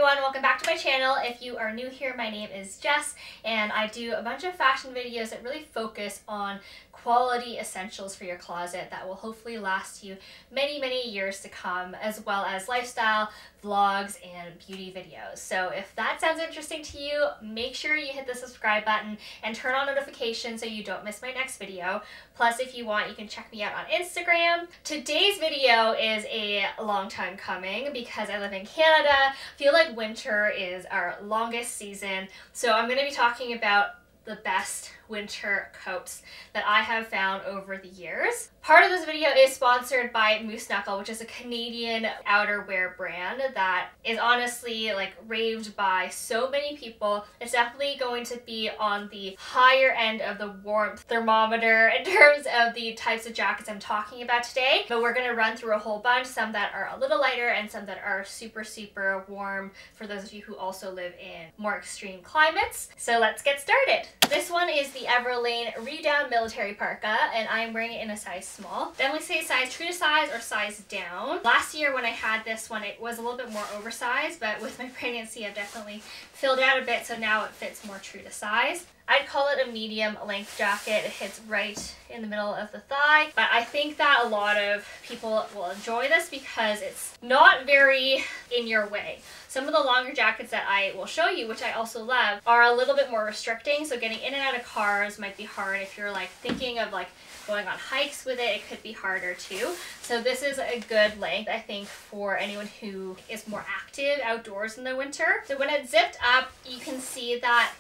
everyone, welcome back to my channel. If you are new here, my name is Jess and I do a bunch of fashion videos that really focus on quality essentials for your closet that will hopefully last you many years to come, as well as lifestyle, vlogs, and beauty videos. So if that sounds interesting to you, make sure you hit the subscribe button and turn on notifications so you don't miss my next video. Plus, if you want, you can check me out on Instagram. Today's video is a long time coming because I live in Canada. I feel like winter is our longest season, so I'm going to be talking about the best winter coats that I have found over the years. Part of this video is sponsored by Moose Knuckle, which is a Canadian outerwear brand that is honestly like raved by so many people. It's definitely going to be on the higher end of the warmth thermometer in terms of the types of jackets I'm talking about today. But we're going to run through a whole bunch, some that are a little lighter and some that are super warm for those of you who also live in more extreme climates. So let's get started. This one is the EVERLANE Redown Military Parka, and I'm wearing it in a size small. Definitely say size true to size or size down. Last year when I had this one, it was a little bit more oversized, but with my pregnancy I've definitely filled out a bit, so now it fits more true to size. I'd call it a medium length jacket. It hits right in the middle of the thigh, but I think that a lot of people will enjoy this because it's not very in your way. Some of the longer jackets that I will show you, which I also love, are a little bit more restricting, so getting in and out of cars might be hard. If you're like thinking of like going on hikes with it, it could be harder too. So this is a good length, I think, for anyone who is more active outdoors in the winter. So when it's zipped up, you can see that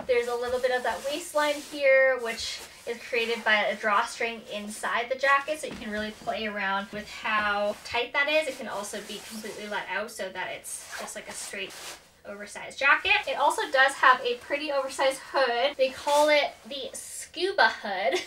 there's a little bit of that waistline here, which is created by a drawstring inside the jacket, so you can really play around with how tight that is. It can also be completely let out so that it's just like a straight oversized jacket. It also does have a pretty oversized hood. They call it the scuba hood.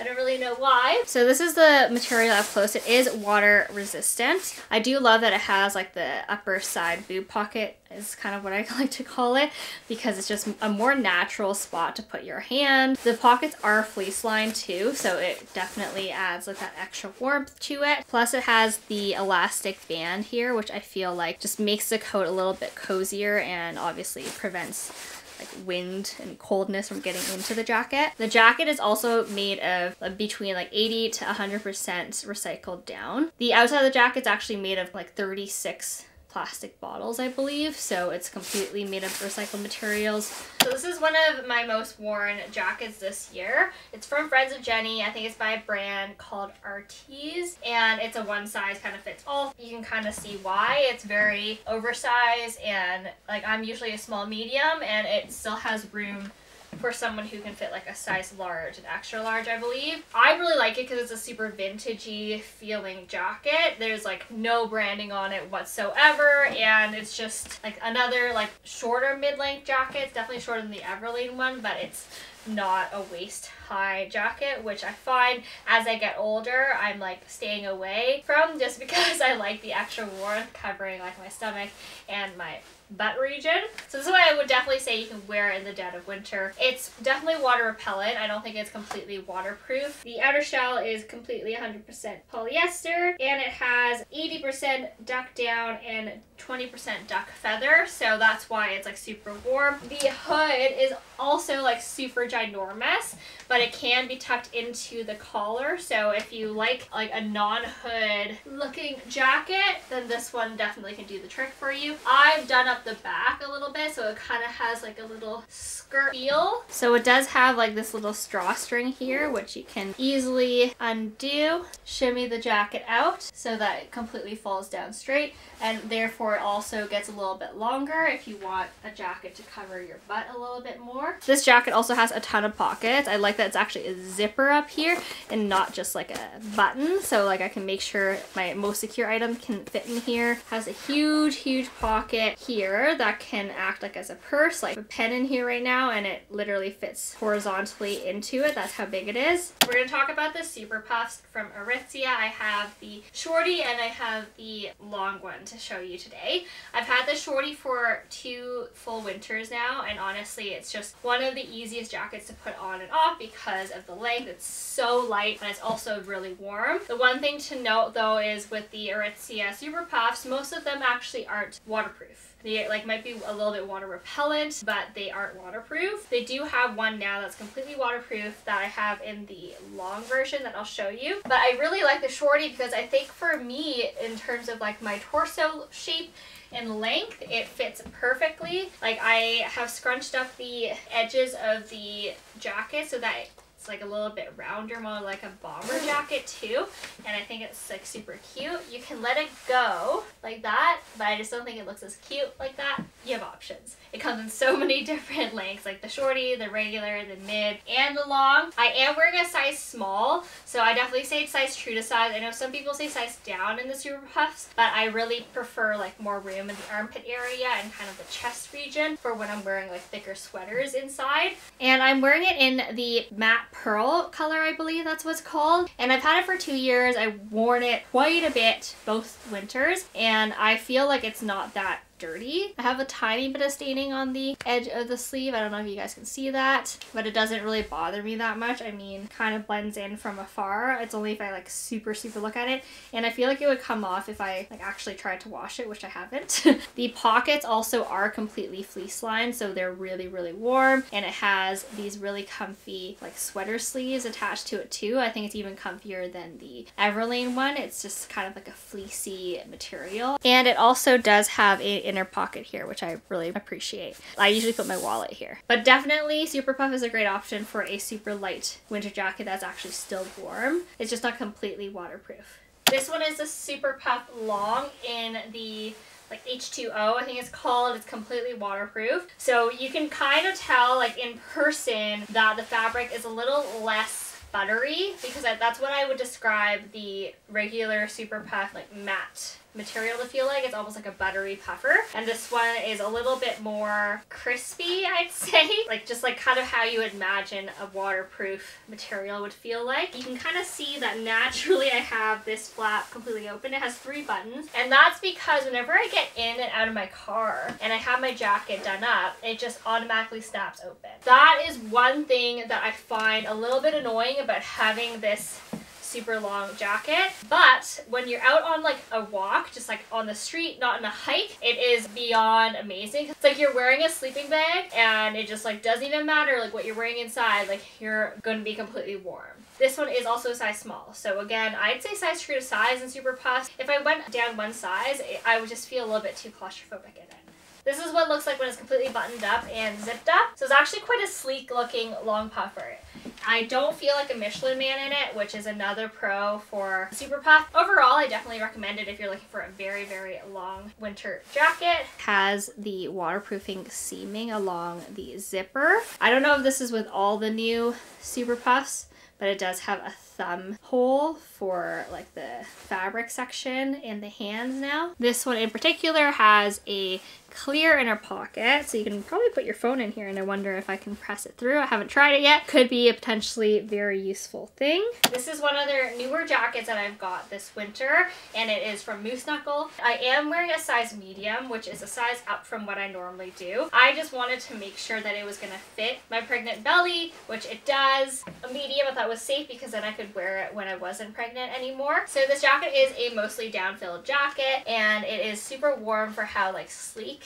I don't really know why. So this is the material up close. It is water resistant. I do love that it has like the upper side boob pocket is kind of what I like to call it, because it's just a more natural spot to put your hand. The pockets are fleece lined too, so it definitely adds like that extra warmth to it. Plus it has the elastic band here, which I feel like just makes the coat a little bit cozier and obviously prevents like wind and coldness from getting into the jacket. The jacket is also made of between like 80 to 100% recycled down. The outside of the jacket is actually made of like 36 plastic bottles, I believe, so it's completely made of recycled materials. So this is one of my most worn jackets this year. It's from Friends of Jenny. I think it's by a brand called ARTIS, and it's a one size kind of fits all. You can kind of see why. It's very oversized, and like I'm usually a small medium, and it still has room for someone who can fit like a size large and extra large, I believe. I really like it because it's a super vintagey feeling jacket. There's like no branding on it whatsoever, and it's just like another like shorter mid-length jacket. It's definitely shorter than the EVERLANE one, but it's not a waist high jacket, which I find as I get older I'm like staying away from, just because I like the extra warmth covering like my stomach and my butt region. So this is why I would definitely say you can wear it in the dead of winter. It's definitely water repellent. I don't think it's completely waterproof. The outer shell is completely 100% polyester, and it has 80% duck down and 20% duck feather, so that's why it's like super warm. The hood is also like super ginormous, but it can be tucked into the collar, so if you like a non-hood looking jacket, then this one definitely can do the trick for you. I've done up the back a little bit, so it kind of has like a little skirt feel. So it does have like this little drawstring here, which you can easily undo, shimmy the jacket out so that it completely falls down straight, and therefore it also gets a little bit longer if you want a jacket to cover your butt a little bit more. This jacket also has a ton of pockets. I like that it's actually a zipper up here and not just like a button, so like I can make sure my most secure item can fit in here. Has a huge pocket here that can act like as a purse, like a pen in here right now, and it literally fits horizontally into it. That's how big it is. We're going to talk about the Super Puffs from ARITZIA. I have the shorty and I have the long one to show you today. I've had the shorty for 2 full winters now, and honestly it's just one of the easiest jackets to put on and off because of the length. It's so light, and it's also really warm. The one thing to note though is with the ARITZIA Super Puffs, most of them actually aren't waterproof. They like might be a little bit water repellent, but they aren't waterproof. They do have one now that's completely waterproof that I have in the long version that I'll show you. But I really like the shorty because I think for me, in terms of like my torso shape and length, it fits perfectly. Like I have scrunched up the edges of the jacket so that it's like a little bit rounder, more like a bomber jacket too, and I think it's like super cute. You can let it go like that, but I just don't think it looks as cute like that. You have options. It comes in so many different lengths, like the shorty, the regular, the mid, and the long. I am wearing a size small, so I definitely say size true to size. I know some people say size down in the Super Puffs, but I really prefer like more room in the armpit area and kind of the chest region for when I'm wearing like thicker sweaters inside. And I'm wearing it in the matte pearl color, I believe that's what's called. And I've had it for 2 years. I've worn it quite a bit both winters, and I feel like it's not that dirty. I have a tiny bit of staining on the edge of the sleeve. I don't know if you guys can see that, but it doesn't really bother me that much. I mean, kind of blends in from afar. It's only if I like super look at it, and I feel like it would come off if I like actually tried to wash it, which I haven't. The pockets also are completely fleece lined, so they're really warm, and it has these really comfy like sweater sleeves attached to it too. I think it's even comfier than the EVERLANE one. It's just kind of like a fleecy material, and it also does have a inner pocket here, which I really appreciate. I usually put my wallet here. But definitely Super Puff is a great option for a super light winter jacket that's actually still warm. It's just not completely waterproof. This one is a Super Puff long in the like H2O, I think it's called. It's completely waterproof. So you can kind of tell like in person that the fabric is a little less buttery, because that's what I would describe the regular Super Puff like matte material to feel like. It's almost like a buttery puffer, and this one is a little bit more crispy, I'd say. Like just like kind of how you would imagine a waterproof material would feel like. You can kind of see that naturally I have this flap completely open. It has 3 buttons, and that's because whenever I get in and out of my car and I have my jacket done up, it just automatically snaps open. That is one thing that I find a little bit annoying about having this super long jacket. But when you're out on like a walk, just like on the street, not in a hike, it is beyond amazing. It's like you're wearing a sleeping bag and it just like doesn't even matter like what you're wearing inside, like you're going to be completely warm. This one is also a size small. So again, I'd say size true to size in Super Puffs. If I went down one size, I would just feel a little bit too claustrophobic in it. This is what it looks like when it's completely buttoned up and zipped up. So it's actually quite a sleek looking long puffer. I don't feel like a Michelin Man in it, which is another pro for Super Puff. Overall, I definitely recommend it if you're looking for a very long winter jacket. Has the waterproofing seaming along the zipper. I don't know if this is with all the new Super Puffs, but it does have a thumb hole for like the fabric section in the hands now. This one in particular has a clear inner pocket, so you can probably put your phone in here, and I wonder if I can press it through. I haven't tried it yet. Could be a potentially very useful thing. This is one of their newer jackets that I've got this winter, and it is from Moose Knuckle. I am wearing a size medium, which is a size up from what I normally do. I just wanted to make sure that it was gonna fit my pregnant belly, which it does. A medium I thought was safe because then I could wear it when I wasn't pregnant anymore. So this jacket is a mostly down-filled jacket, and it is super warm for how like sleek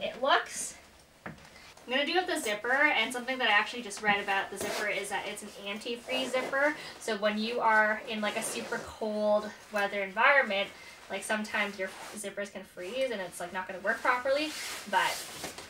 it looks. I'm gonna do up the zipper, and something that I actually just read about the zipper is that it's an anti-freeze zipper. So when you are in like a super cold weather environment, like sometimes your zippers can freeze and it's like not going to work properly, but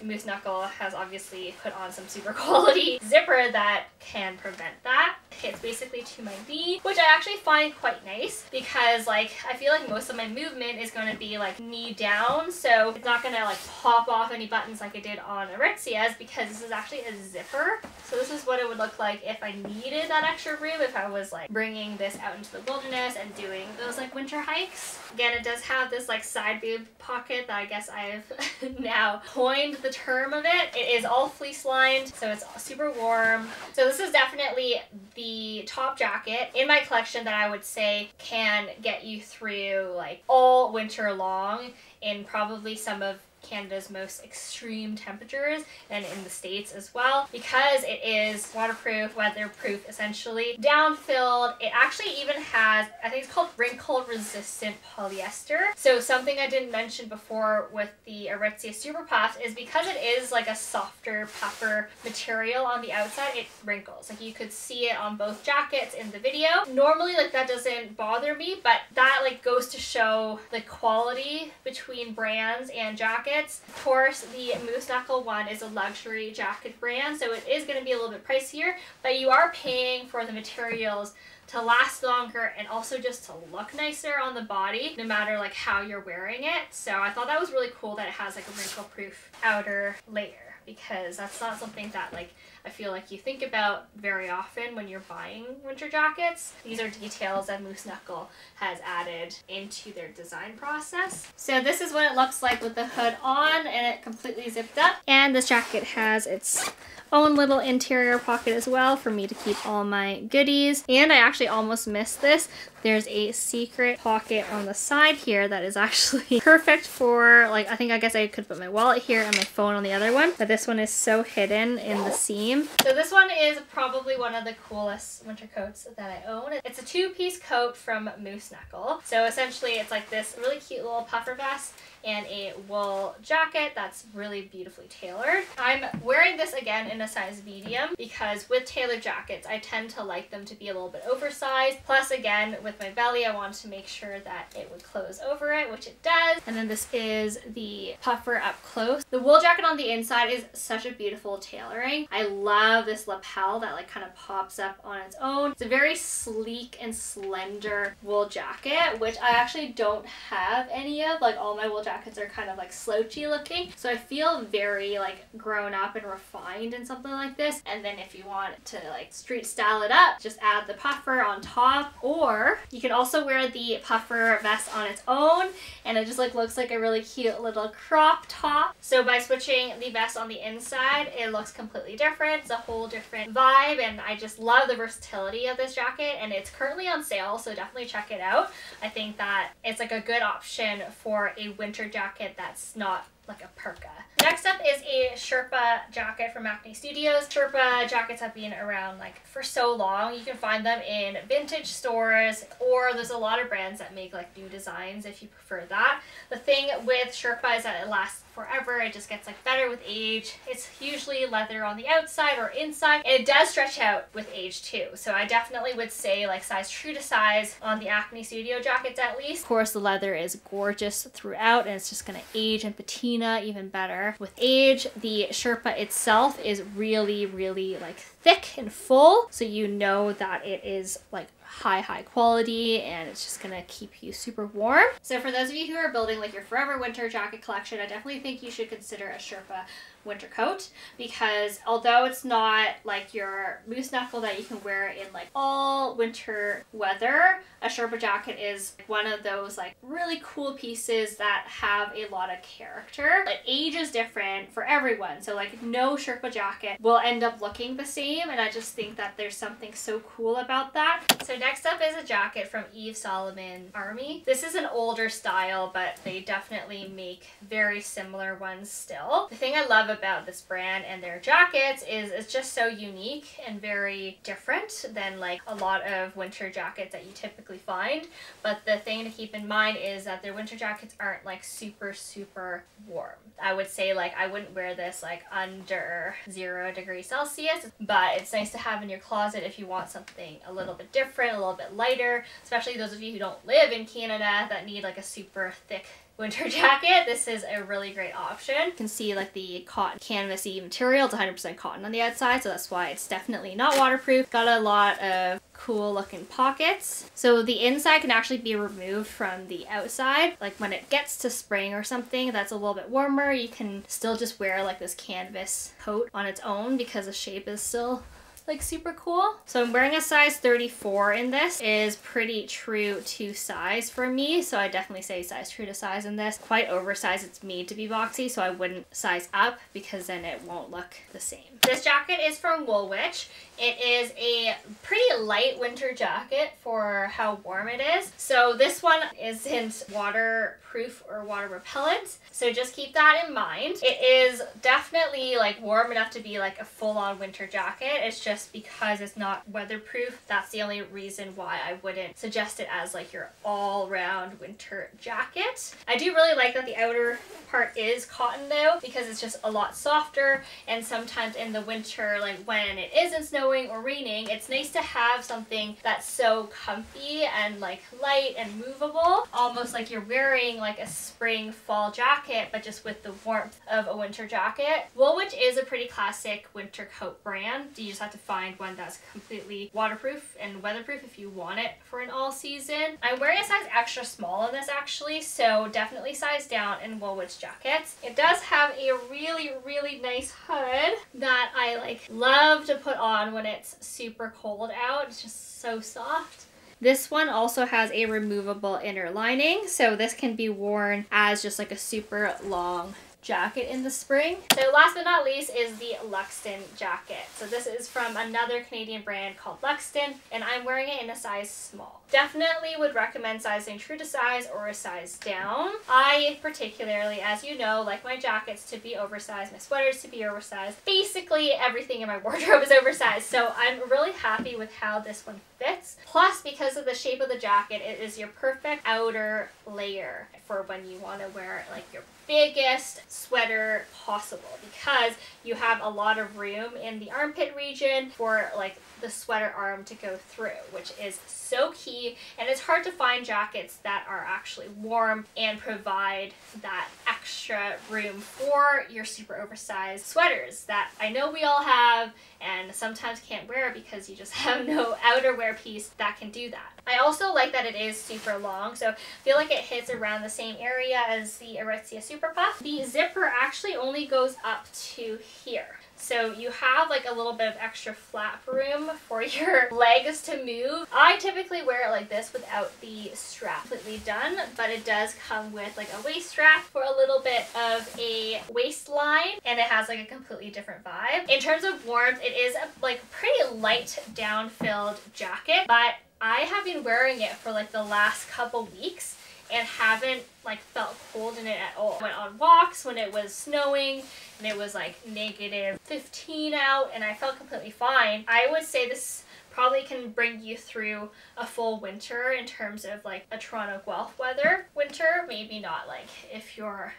Moose Knuckle has obviously put on some super quality zipper that can prevent that. It's basically to my knee, which I actually find quite nice because like I feel like most of my movement is going to be like knee down, so it's not going to like pop off any buttons like I did on ARITZIA's, because this is actually a zipper. So this is what it would look like if I needed that extra room, if I was like bringing this out into the wilderness and doing those like winter hikes. Again, it does have this like side boob pocket that I guess I've now coined the term of it. It is all fleece lined, so it's super warm. So this is definitely the top jacket in my collection that I would say can get you through like all winter long in probably some of Canada's most extreme temperatures and in the States as well, because it is waterproof, weatherproof, essentially down-filled. It actually even has, I think it's called wrinkle resistant polyester. So something I didn't mention before with the ARITZIA Super Puff is because it is like a softer puffer material on the outside, it wrinkles. Like you could see it on both jackets in the video. Normally like that doesn't bother me, but that like goes to show the quality between brands and jackets. Of course, the Moose Knuckle one is a luxury jacket brand, so it is going to be a little bit pricier, but you are paying for the materials to last longer and also just to look nicer on the body, no matter like how you're wearing it. So I thought that was really cool that it has like a wrinkle-proof outer layer, because that's not something that like I feel like you think about very often when you're buying winter jackets. These are details that Moose Knuckle has added into their design process. So this is what it looks like with the hood on and it completely zipped up. And this jacket has its own little interior pocket as well for me to keep all my goodies. And I actually almost missed this. There's a secret pocket on the side here that is actually perfect for, like, I guess I could put my wallet here and my phone on the other one, but this one is so hidden in the seam. So this one is probably one of the coolest winter coats that I own. It's a two-piece coat from Moose Knuckle. So essentially it's like this really cute little puffer vest and a wool jacket that's really beautifully tailored. I'm wearing this again in a size medium because with tailored jackets, I tend to like them to be a little bit oversized. Plus again, with my belly, I wanted to make sure that it would close over it, which it does. And then this is the puffer up close. The wool jacket on the inside is such a beautiful tailoring. I love this lapel that like kind of pops up on its own. It's a very sleek and slender wool jacket, which I actually don't have any of. Like all my wool jackets are kind of like slouchy looking. So I feel very like grown up and refined in something like this. And then if you want to like street style it up, just add the puffer on top, or you can also wear the puffer vest on its own and it just like looks like a really cute little crop top. So by switching the vest on the inside, it looks completely different. It's a whole different vibe and I just love the versatility of this jacket, and it's currently on sale, so definitely check it out. I think that it's like a good option for a winter jacket that's not like a PARKA. Next up is a Sherpa jacket from ACNE Studios. Sherpa jackets have been around like for so long. You can find them in vintage stores, or there's a lot of brands that make like new designs if you prefer that. The thing with Sherpa is that it lasts forever. It just gets like better with age. It's usually leather on the outside or inside, and it does stretch out with age too. So I definitely would say like size true to size on the ACNE Studio jackets at least. Of course, the leather is gorgeous throughout and it's just gonna age and patina even better with age. The Sherpa itself is really, really like thick and full, so you know that it is like high quality and it's just gonna keep you super warm. So for those of you who are building like your forever winter jacket collection, I definitely think you should consider a Sherpa winter coat, because although it's not like your Moose Knuckle that you can wear in like all winter weather, a Sherpa jacket is one of those like really cool pieces that have a lot of character. But age is different for everyone, so like no Sherpa jacket will end up looking the same, and I just think that there's something so cool about that. So next up is a jacket from Solomon Army. This is an older style, but they definitely make very similar ones still. The thing I love about this brand and their jackets is it's just so unique and very different than like a lot of winter jackets that you typically find. But the thing to keep in mind is that their winter jackets aren't like super warm. I would say like I wouldn't wear this like under 0 degrees Celsius, but it's nice to have in your closet if you want something a little bit different, a little bit lighter, especially those of you who don't live in Canada that need like a super thick winter jacket. This is a really great option. You can see like the cotton canvasy material. It's 100% cotton on the outside, so that's why it's definitely not waterproof. Got a lot of cool looking pockets. So the inside can actually be removed from the outside. Like when it gets to spring or something that's a little bit warmer, you can still just wear like this canvas coat on its own because the shape is still like super cool. So I'm wearing a size 34 in this. It is pretty true to size for me, so I definitely say size true to size in this. Quite oversized. It's made to be boxy, so I wouldn't size up because then it won't look the same. This jacket is from WOOLRICH. It is a pretty light winter jacket for how warm it is. So this one isn't waterproof waterproof or water repellent. So just keep that in mind. It is definitely like warm enough to be like a full-on winter jacket. It's just because it's not weatherproof. That's the only reason why I wouldn't suggest it as like your all-round winter jacket. I do really like that the outer part is cotton though, because it's just a lot softer, and sometimes in the winter, like when it isn't snowing or raining, it's nice to have something that's so comfy and like light and movable, almost like you're wearing like a spring fall jacket but just with the warmth of a winter jacket. Woolrich is a pretty classic winter coat brand. You just have to find one that's completely waterproof and weatherproof if you want it for an all season. I'm wearing a size extra small in this actually, so definitely size down in Woolrich jackets. It does have a really nice hood that I like love to put on when it's super cold out. It's just so soft. This one also has a removable inner lining, so this can be worn as just like a super long jacket in the spring. So last but not least is the LUXTON jacket. So this is from another Canadian brand called LUXTON, and I'm wearing it in a size small. Definitely would recommend sizing true to size or a size down. I particularly, as you know, like my jackets to be oversized, my sweaters to be oversized. Basically everything in my wardrobe is oversized, so I'm really happy with how this one fits. Plus, because of the shape of the jacket, it is your perfect outer layer for when you want to wear like your biggest sweater possible, because you have a lot of room in the armpit region for like the sweater arm to go through, which is so key. And it's hard to find jackets that are actually warm and provide that extra room for your super oversized sweaters that I know we all have and sometimes can't wear because you just have no outerwear piece that can do that. I also like that it is super long, so I feel like it hits around the same area as the ARITZIA Super Puff. The zipper actually only goes up to here. So you have like a little bit of extra flap room for your legs to move. I typically wear it like this without the strap completely done, but it does come with like a waist strap for a little bit of a waistline, and it has like a completely different vibe. In terms of warmth, it is a like pretty light down-filled jacket, but I have been wearing it for like the last couple weeks and haven't like felt cold in it at all. I went on walks when it was snowing and it was like -15 out and I felt completely fine. I would say this probably can bring you through a full winter in terms of like a Toronto Guelph weather winter. Maybe not like if you're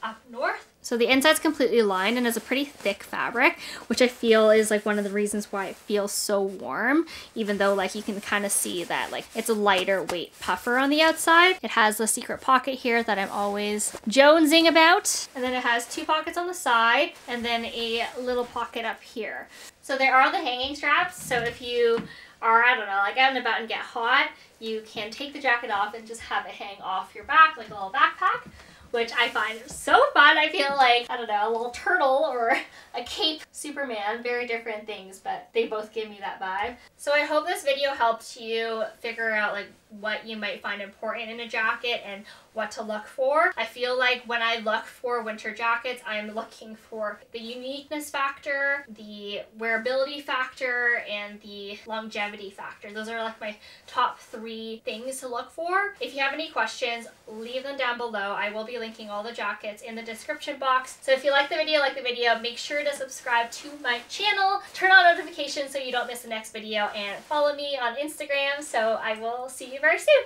up north. So the inside's completely lined and is a pretty thick fabric, which I feel is like one of the reasons why it feels so warm, even though like you can kind of see that like it's a lighter weight puffer on the outside. It has the secret pocket here that I'm always jonesing about, and then it has 2 pockets on the side and then a little pocket up here. So there are the hanging straps, so if you are, I don't know, like out and about and get hot, you can take the jacket off and just have it hang off your back like a little backpack, which I find so fun. I feel like, I don't know, a little turtle or a cape Superman. Very different things, but they both give me that vibe. So I hope this video helped you figure out like what you might find important in a jacket and what to look for. I feel like when I look for winter jackets, I'm looking for the uniqueness factor, the wearability factor, and the longevity factor. Those are like my top 3 things to look for. If you have any questions, leave them down below. I will be linking all the jackets in the description box. So if you like the video, make sure to subscribe to my channel, turn on notifications so you don't miss the next video, and follow me on Instagram. So I will see you very soon.